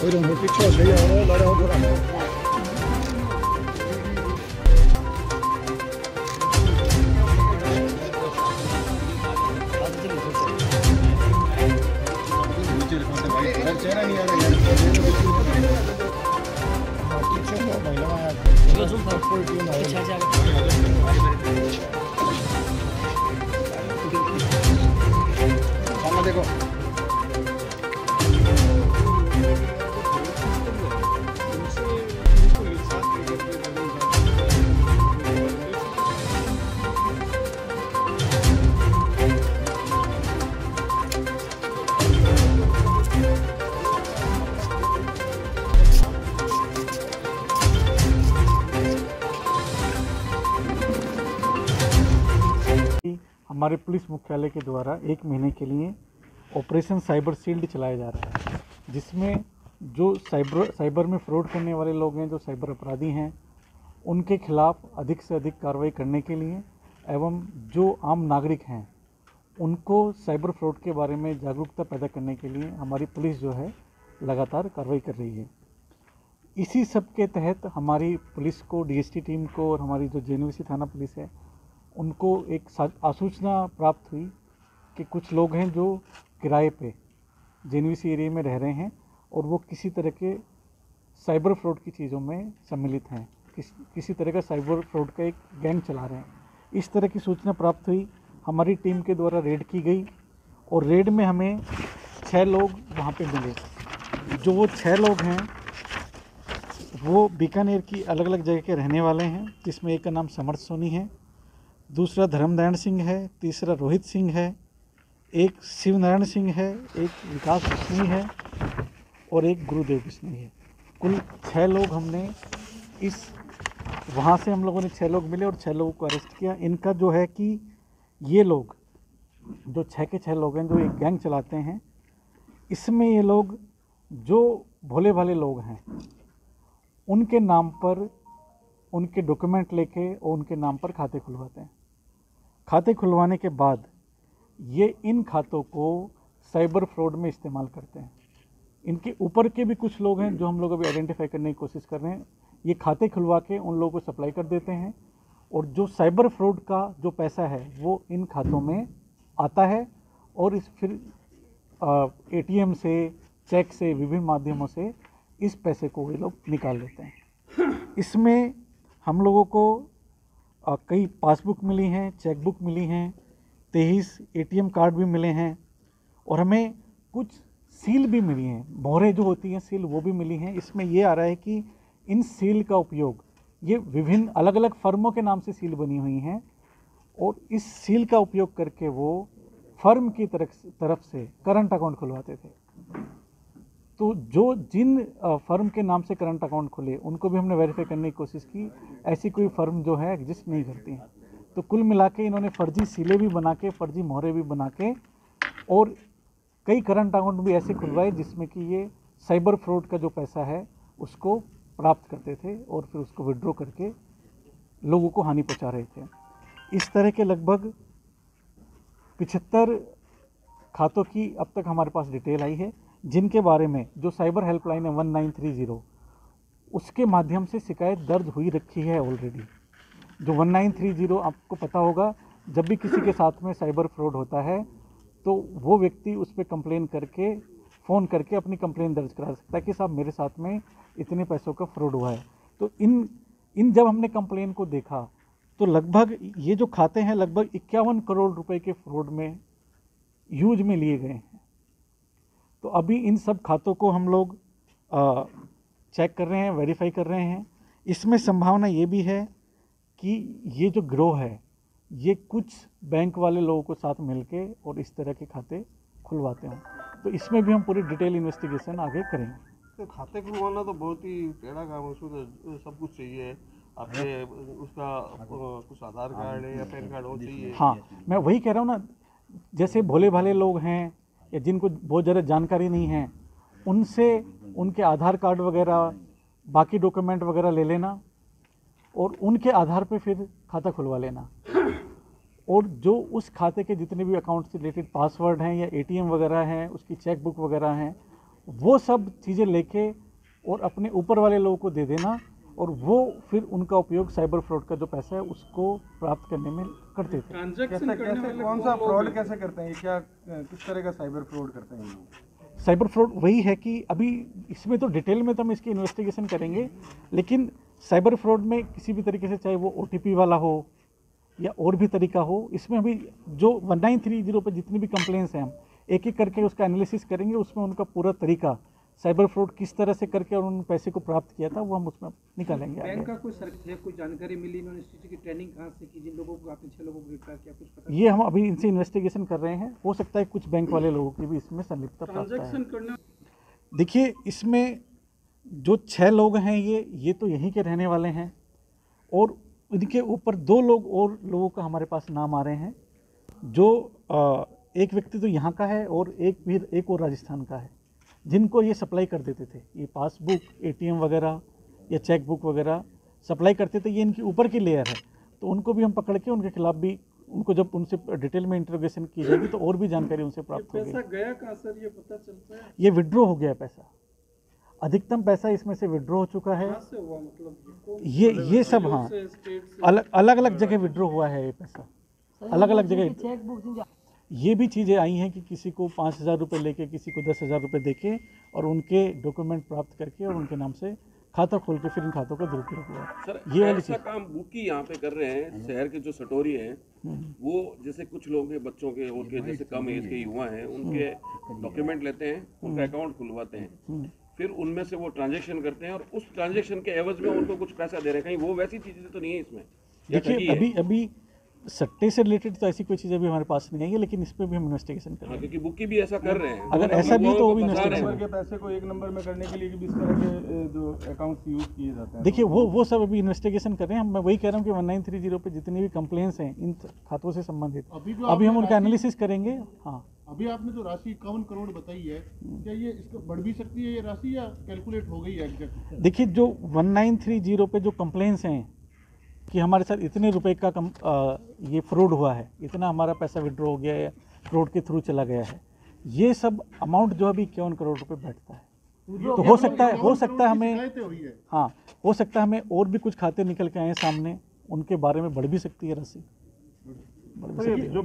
이런 거 뛰쳐내요. 나라하더라. देखो हमारे पुलिस मुख्यालय के द्वारा 1 महीने के लिए ऑपरेशन साइबर शील्ड चलाया जा रहा है, जिसमें जो साइबर में फ्रॉड करने वाले लोग हैं, जो साइबर अपराधी हैं, उनके खिलाफ अधिक से अधिक कार्रवाई करने के लिए एवं जो आम नागरिक हैं उनको साइबर फ्रॉड के बारे में जागरूकता पैदा करने के लिए हमारी पुलिस जो है लगातार कार्रवाई कर रही है। इसी सब के तहत हमारी पुलिस को, डीएसटी टीम को और हमारी जो जेएनवीसी थाना पुलिस है उनको एक आसूचना प्राप्त हुई कि कुछ लोग हैं जो किराए पे जेएनवीसी एरिया में रह रहे हैं और वो किसी तरह के साइबर फ्रॉड की चीज़ों में सम्मिलित हैं, किसी तरह का साइबर फ्रॉड का एक गैंग चला रहे हैं। इस तरह की सूचना प्राप्त हुई, हमारी टीम के द्वारा रेड की गई और रेड में हमें 6 लोग वहाँ पे मिले। जो वो 6 लोग हैं वो बीकानेर की अलग अलग जगह के रहने वाले हैं, जिसमें एक का नाम समर्थ सोनी है, दूसरा धर्मनारायण सिंह है, तीसरा रोहित सिंह है, एक शिवनारायण सिंह है, एक विकास बिश्नोई है और एक गुरुदेव बिश्नोई है। कुल 6 लोग हमने वहाँ से हम लोगों ने 6 लोग मिले और 6 लोगों को अरेस्ट किया। इनका जो है कि ये लोग जो 6 के 6 लोग हैं जो एक गैंग चलाते हैं, इसमें ये लोग जो भोले भाले लोग हैं उनके नाम पर उनके डॉक्यूमेंट लेके और उनके नाम पर खाते खुलवाते हैं। खाते खुलवाने के बाद ये इन खातों को साइबर फ्रॉड में इस्तेमाल करते हैं। इनके ऊपर के भी कुछ लोग हैं जो हम लोग अभी आइडेंटिफाई करने की कोशिश कर रहे हैं। ये खाते खुलवा के उन लोगों को सप्लाई कर देते हैं और जो साइबर फ्रॉड का जो पैसा है वो इन खातों में आता है और फिर एटीएम से, चेक से, विभिन्न माध्यमों से इस पैसे को ये लोग निकाल लेते हैं। इसमें हम लोगों को कई पासबुक मिली हैं, चेकबुक मिली हैं, 23 एटीएम कार्ड भी मिले हैं और हमें कुछ सील भी मिली हैं, मोहरें जो होती हैं सील, वो भी मिली हैं। इसमें ये आ रहा है कि इन सील का उपयोग, ये विभिन्न अलग अलग फर्मों के नाम से सील बनी हुई हैं और इस सील का उपयोग करके वो फर्म की तरफ से करंट अकाउंट खुलवाते थे। तो जिन फर्म के नाम से करंट अकाउंट खुले उनको भी हमने वेरीफाई करने की कोशिश की, ऐसी कोई फर्म जो है एग्जिस्ट नहीं करती हैं। तो कुल मिला के इन्होंने फर्जी सीलें भी बना के, फर्जी मोहरें भी बना के और कई करंट अकाउंट भी ऐसे खुलवाए जिसमें कि ये साइबर फ्रॉड का जो पैसा है उसको प्राप्त करते थे और फिर उसको विड्रॉ करके लोगों को हानि पहुँचा रहे थे। इस तरह के लगभग 75 खातों की अब तक हमारे पास डिटेल आई है, जिनके बारे में जो साइबर हेल्पलाइन है 1930 उसके माध्यम से शिकायत दर्ज हुई रखी है ऑलरेडी। जो 1930 आपको पता होगा, जब भी किसी के साथ में साइबर फ्रॉड होता है तो वो व्यक्ति उस पर कंप्लेन करके, फ़ोन करके अपनी कंप्लेन दर्ज करा सकता है कि साहब मेरे साथ में इतने पैसों का फ्रॉड हुआ है। तो इन जब हमने कंप्लेन को देखा तो लगभग ये जो खाते हैं लगभग 51 करोड़ रुपए के फ्रॉड में यूज में लिए गए हैं। तो अभी इन सब खातों को हम लोग चेक कर रहे हैं, वेरीफाई कर रहे हैं। इसमें संभावना ये भी है कि ये जो गिरोह है ये कुछ बैंक वाले लोगों को साथ मिलके और इस तरह के खाते खुलवाते हैं। तो इसमें भी हम पूरी डिटेल इन्वेस्टिगेशन आगे करेंगे। तो खाते खुलवाना तो बहुत ही टेढ़ा काम है, उसमें तो सब कुछ चाहिए आपके, उसका कुछ आधार कार्ड है या पैन कार्ड हो चाहिए। हाँ, मैं वही कह रहा हूँ ना, जैसे भोले भाले लोग हैं या जिनको बहुत ज़्यादा जानकारी नहीं है, उनसे उनके आधार कार्ड वगैरह, बाकी डॉक्यूमेंट वगैरह ले लेना और उनके आधार पे फिर खाता खुलवा लेना। और जो उस खाते के जितने भी अकाउंट से रिलेटेड पासवर्ड हैं या एटीएम वगैरह हैं, उसकी चेक बुक वगैरह हैं, वो सब चीज़ें लेके और अपने ऊपर वाले लोगों को दे देना, और वो फिर उनका उपयोग साइबर फ्रॉड का जो पैसा है उसको प्राप्त करने में करते थे। कैसे कैसे कौन सा फ्रॉड कैसे करते हैं, क्या किस तरह का साइबर फ्रॉड करते हैं ये? साइबर फ्रॉड वही है कि अभी इसमें तो डिटेल में तो हम इसकी इन्वेस्टिगेशन करेंगे, लेकिन साइबर फ्रॉड में किसी भी तरीके से, चाहे वो OTP वाला हो या और भी तरीका हो, इसमें अभी जो 1930 पे जितनी भी कंप्लेंट्स हैं हम एक एक करके उसका एनालिसिस करेंगे, उसमें उनका पूरा तरीका साइबर फ्रॉड किस तरह से करके और उन पैसे को प्राप्त किया था वो हम उसमें निकालेंगे। बैंक का कोई सर्च है, कोई जानकारी मिली, इन्होंने इस चीज़ की ट्रेनिंग कहाँ से की, जिन लोगों को आपने 6 लोगों को गिरफ्तार किया, कुछ पता? ये हम अभी इनसे इन्वेस्टिगेशन कर रहे हैं, हो सकता है कुछ बैंक वाले लोगों की भी इसमें संलिप्तता प्राप्त है। देखिए, इसमें जो 6 लोग हैं ये तो यहीं के रहने वाले हैं, और इनके ऊपर 2 लोग और लोगों का हमारे पास नाम आ रहे हैं, जो एक व्यक्ति तो यहाँ का है और एक और राजस्थान का है, जिनको ये सप्लाई कर देते थे, ये पासबुक, ATM वगैरह या चेक बुक वगैरह सप्लाई करते थे। ये इनकी ऊपर की लेयर है, तो उनको भी हम पकड़ के उनके खिलाफ भी, उनको जब उनसे डिटेल में इंटरोगेशन की जाएगी तो और भी जानकारी उनसे प्राप्त होगी। पैसा गया कहाँ सर, ये पता चलता है? ये विड्रॉ हो गया पैसा, अधिकतम पैसा इसमें से विड्रॉ हो चुका है। कहाँ से हुआ, मतलब ये सब, हाँ, अलग अलग जगह विड्रॉ हुआ है ये पैसा, अलग अलग जगह। ये भी चीज़ें आई हैं कि किसी को 5,000 रुपये लेके, किसी को 10,000 रुपये देके और उनके डॉक्यूमेंट प्राप्त करके और उनके नाम से खाता खोल के फिर इन खातों का दुरुपयोग हुआ। सर, ये वाली ऐसा काम बुकी यहाँ पे कर रहे हैं, शहर के जो सटोरी हैं वो, जैसे कुछ लोग हैं बच्चों के, उनके जैसे कम एज के युवा हैं, उनके डॉक्यूमेंट लेते हैं, उनका अकाउंट खुलवाते हैं, फिर उनमें से वो ट्रांजैक्शन करते हैं और उस ट्रांजैक्शन के एवज में उनको कुछ पैसा दे रहे हैं। कहीं वो वैसी चीजें तो नहीं है इसमें? देखिए, अभी सट्टे से रिलेटेड तो ऐसी कोई चीज़ अभी हमारे पास नहीं आई है, लेकिन इस पर भी हम इन्वेस्टिगेशन करेंगे। क्योंकि बुकी भी ऐसा कर रहे हैं। अगर ऐसा भी तो वो भी इन्वेस्टिगेशन इन्वेस्टिगेशन के पैसे को एक नंबर में करने के लिए भी इस तरह के जो अकाउंट्स यूज किए जाते हैं। देखिए, वो सब अभी इन्वेस्टिगेशन कर रहे हैं। मैं वही कह रहा हूँ कि 1930 पे जितनी भी कंप्लेंट्स हैं इन खातों से संबंधित, अभी हम उनका एनालिसिस करेंगे। हाँ, अभी आपने जो राशि 51 करोड़ बताई है, क्या ये इसको बढ़ भी सकती है ये राशि, या कैलकुलेट हो गई है एग्जैक्ट? देखिए, जो 1930 पे जो कंप्लेंट्स हैं कि हमारे साथ इतने रुपए का ये फ्रॉड हुआ है, इतना हमारा पैसा विड्रॉ हो गया है, फ्रॉड के थ्रू चला गया है, ये सब अमाउंट जो अभी 51 करोड़ रुपए बैठता है। तो हो सकता है हमें, हाँ, हो सकता है हमें और भी कुछ खाते निकल के आए सामने, उनके बारे में बढ़ भी सकती है राशि, बढ़ भी सकती है।